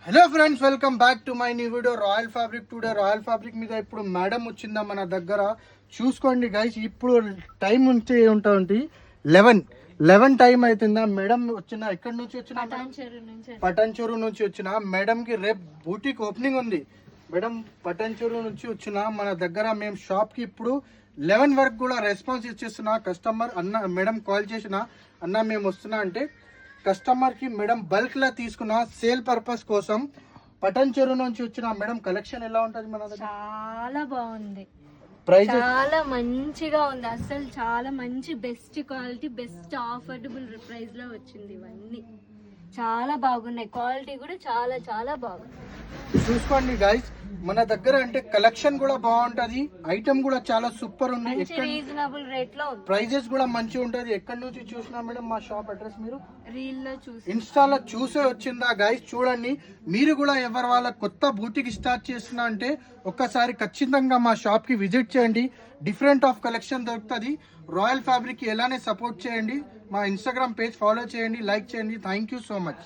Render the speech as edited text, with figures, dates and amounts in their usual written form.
Hello friends, welcome back to my new video royal fabric. Today royal fabric మీద ఇప్పుడు madam వచ్చిందా మన దగ్గర. చూసుకోండి గైస్, ఇప్పుడు టైం ఉంటే ఉంటుంది 11 టైం అవుతుందా. మేడం వచ్చిన ఎక్కడి నుంచి వచ్చిన? పటాన్చెరు నుంచి వచ్చిన. మేడం కి రేపు బూటిక్ ఓపెనింగ్ ఉంది. మేడం పటాన్చెరు నుంచి వచ్చిన మన దగ్గర. మేము షాప్ కి ఇప్పుడు 11 వరకు కూడా రెస్పాన్స్ ఇచ్చేస్తున్నా. కస్టమర్ అన్న మేడం కాల్ చేసిన, అన్న మేము వస్తున్నా అంటే కస్టమర్ కి మేడం బల్క్ లా తీసుకున్న సేల్ పర్పస్ కోసం. పటాన్చెరు నుంచి వచ్చిన మేడం. కలెక్షన్ ఎలా ఉంటది మన దగ్గర? చాలా బాగుంది, ప్రైస్ చాలా మంచిగా ఉంది. అసలు చాలా మంచి best quality, best affordable price లో వచ్చింది. ఇవన్నీ చాలా బాగున్నాయి, క్వాలిటీ కూడా చాలా చాలా బాగుంది. చూసుకోండి గైస్, మన దగ్గర అంటే కలెక్షన్ కూడా బాగుంటది, ఐటమ్ కూడా చాలా సూపర్ ఉన్నాయి. రీజనబుల్ రేట్ లో ప్రైజెస్ కూడా మంచిగా ఉంటది. ఎక్కడి నుంచి చూసినా మేడం మా షాప్ అడ్రస్ మీరు రీల్ లో చూసి ఇన్స్టాలో చూసే వచ్చిందా గైస్? చూడండి, మీరు కూడా ఎవరి వాళ్ళ కొత్త బూటిక్ స్టార్ట్ చేస్తున్నా అంటే ఒక్కసారి ఖచ్చితంగా మా షాప్ కి విజిట్ చేయండి. డిఫరెంట్ ఆఫ్ కలెక్షన్ దొరుకుతుంది. రాయల్ ఫ్యాబ్రిక్ కి ఎలానే సపోర్ట్ చేయండి. మా ఇన్స్టాగ్రామ్ పేజ్ ఫాలో చేయండి, లైక్ చేయండి. Thank you so much.